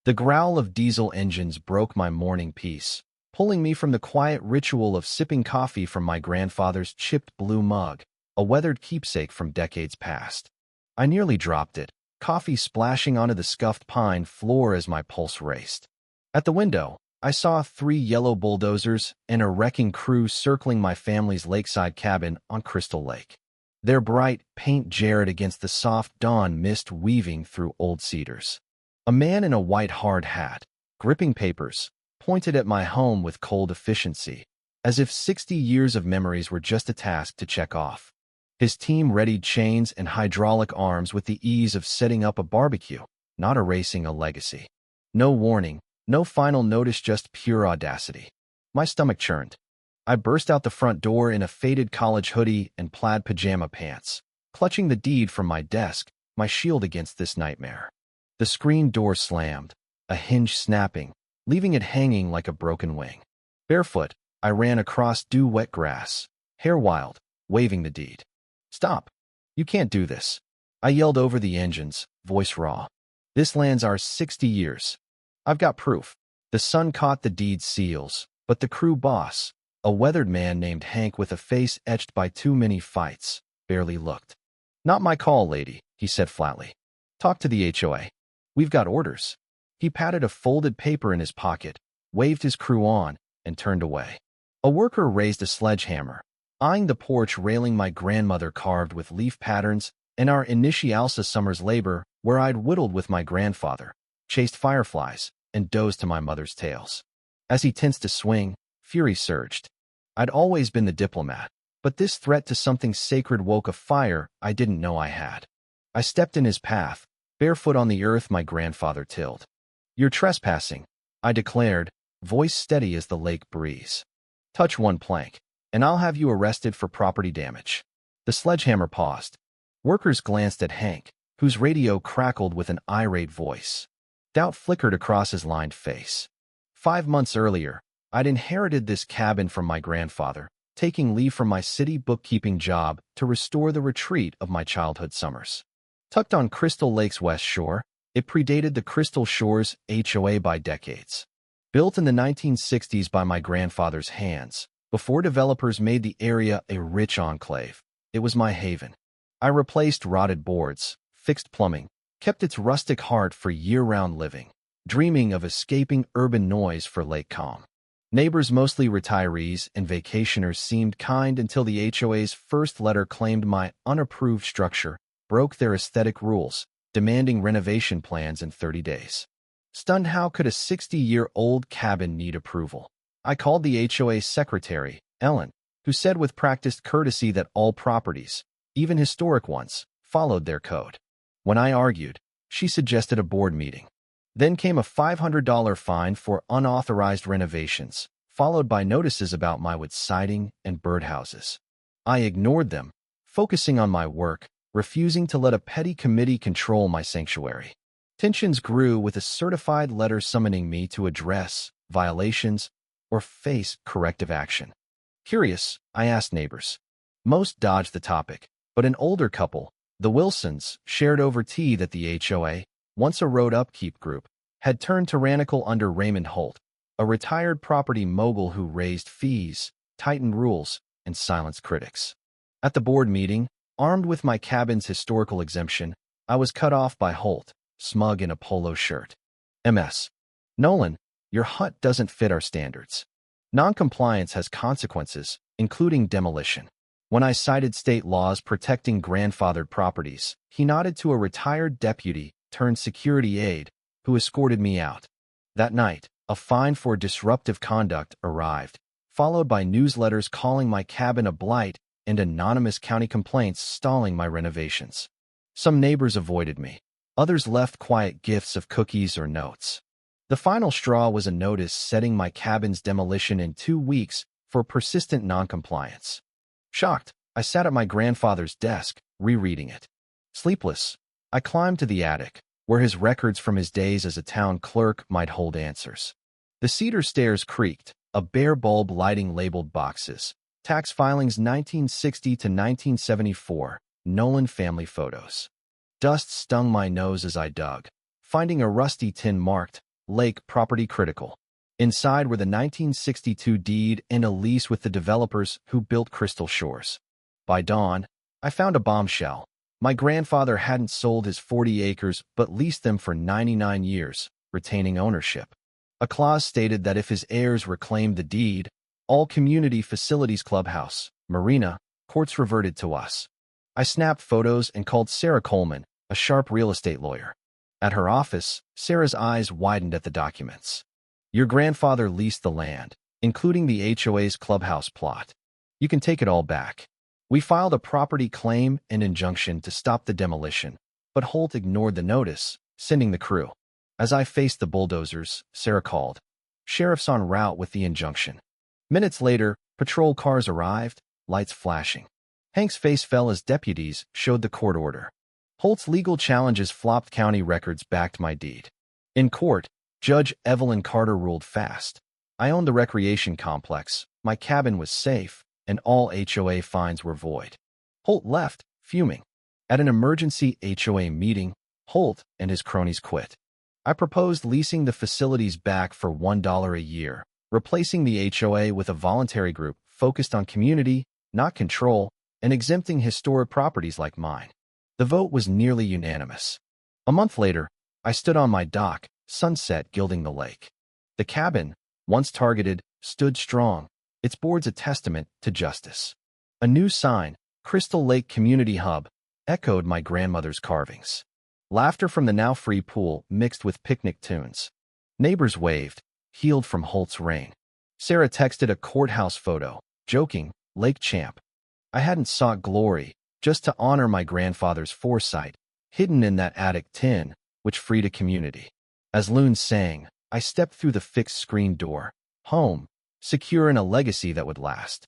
The growl of diesel engines broke my morning peace, pulling me from the quiet ritual of sipping coffee from my grandfather's chipped blue mug, a weathered keepsake from decades past. I nearly dropped it, coffee splashing onto the scuffed pine floor as my pulse raced. At the window, I saw 3 yellow bulldozers and a wrecking crew circling my family's lakeside cabin on Crystal Lake. Their bright paint jarred against the soft dawn mist weaving through old cedars. A man in a white hard hat, gripping papers, pointed at my home with cold efficiency, as if 60 years of memories were just a task to check off. His team readied chains and hydraulic arms with the ease of setting up a barbecue, not erasing a legacy. No warning, no final notice, just pure audacity. My stomach churned. I burst out the front door in a faded college hoodie and plaid pajama pants, clutching the deed from my desk, my shield against this nightmare. The screen door slammed, a hinge snapping, leaving it hanging like a broken wing. Barefoot, I ran across dew-wet grass, hair wild, waving the deed. "Stop! You can't do this!" I yelled over the engines, voice raw. "This land's ours 60 years. I've got proof." The sun caught the deed seals, but the crew boss, a weathered man named Hank with a face etched by too many fights, barely looked. "Not my call, lady," he said flatly. "Talk to the HOA. We've got orders." He patted a folded paper in his pocket, waved his crew on, and turned away. A worker raised a sledgehammer, eyeing the porch railing my grandmother carved with leaf patterns and our initialsa summer's labor where I'd whittled with my grandfather, chased fireflies, and dozed to my mother's tales. As he tensed to swing, fury surged. I'd always been the diplomat, but this threat to something sacred woke a fire I didn't know I had. I stepped in his path, barefoot on the earth my grandfather tilled. "You're trespassing," I declared, voice steady as the lake breeze. "Touch one plank, and I'll have you arrested for property damage." The sledgehammer paused. Workers glanced at Hank, whose radio crackled with an irate voice. Doubt flickered across his lined face. 5 months earlier, I'd inherited this cabin from my grandfather, taking leave from my city bookkeeping job to restore the retreat of my childhood summers. Tucked on Crystal Lake's west shore, it predated the Crystal Shores HOA by decades. Built in the 1960s by my grandfather's hands, before developers made the area a rich enclave, it was my haven. I replaced rotted boards, fixed plumbing, kept its rustic heart for year-round living, dreaming of escaping urban noise for lake calm. Neighbors, mostly retirees and vacationers, seemed kind until the HOA's first letter claimed my unapproved structure broke their aesthetic rules, demanding renovation plans in 30 days. Stunned, how could a 60-year-old cabin need approval? I called the HOA secretary, Ellen, who said with practiced courtesy that all properties, even historic ones, followed their code. When I argued, she suggested a board meeting. Then came a $500 fine for unauthorized renovations, followed by notices about my wood siding and birdhouses. I ignored them, focusing on my work, refusing to let a petty committee control my sanctuary. Tensions grew with a certified letter summoning me to address violations or face corrective action. Curious, I asked neighbors. Most dodged the topic, but an older couple, the Wilsons, shared over tea that the HOA, once a road upkeep group, had turned tyrannical under Raymond Holt, a retired property mogul who raised fees, tightened rules, and silenced critics. At the board meeting, armed with my cabin's historical exemption, I was cut off by Holt, smug in a polo shirt. "MS. Nolan, your hut doesn't fit our standards. Noncompliance has consequences, including demolition." When I cited state laws protecting grandfathered properties, he nodded to a retired deputy turned security aide who escorted me out. That night, a fine for disruptive conduct arrived, followed by newsletters calling my cabin a blight and anonymous county complaints stalling my renovations. Some neighbors avoided me. Others left quiet gifts of cookies or notes. The final straw was a notice setting my cabin's demolition in 2 weeks for persistent noncompliance. Shocked, I sat at my grandfather's desk, rereading it. Sleepless, I climbed to the attic, where his records from his days as a town clerk might hold answers. The cedar stairs creaked, a bare bulb lighting labeled boxes. Tax filings 1960 to 1974, Nolan family photos. Dust stung my nose as I dug, finding a rusty tin marked Lake property critical. Inside were the 1962 deed and a lease with the developers who built Crystal Shores. By dawn, I found a bombshell. My grandfather hadn't sold his 40 acres but leased them for 99 years, retaining ownership. A clause stated that if his heirs reclaimed the deed, all community facilities, clubhouse, marina, courts reverted to us. I snapped photos and called Sarah Coleman, a sharp real estate lawyer. At her office, Sarah's eyes widened at the documents. Your grandfather leased the land, including the HOA's clubhouse plot. You can take it all back. We filed a property claim and injunction to stop the demolition, but Holt ignored the notice, sending the crew. As I faced the bulldozers, Sarah called. Sheriff's en route with the injunction. Minutes later, patrol cars arrived, lights flashing. Hank's face fell as deputies showed the court order. Holt's legal challenges flopped. County records backed my deed. In court, Judge Evelyn Carter ruled fast. I owned the recreation complex, my cabin was safe, and all HOA fines were void. Holt left, fuming. At an emergency HOA meeting, Holt and his cronies quit. I proposed leasing the facilities back for $1 a year, replacing the HOA with a voluntary group focused on community, not control, and exempting historic properties like mine. The vote was nearly unanimous. A month later, I stood on my dock, sunset gilding the lake. The cabin, once targeted, stood strong, its boards a testament to justice. A new sign, Crystal Lake Community Hub, echoed my grandmother's carvings. Laughter from the now free pool mixed with picnic tunes. Neighbors waved, healed from Holt's rain. Sarah texted a courthouse photo, joking, Lake Champ. I hadn't sought glory, just to honor my grandfather's foresight, hidden in that attic tin, which freed a community. As loons sang, I stepped through the fixed screen door, home, secure in a legacy that would last.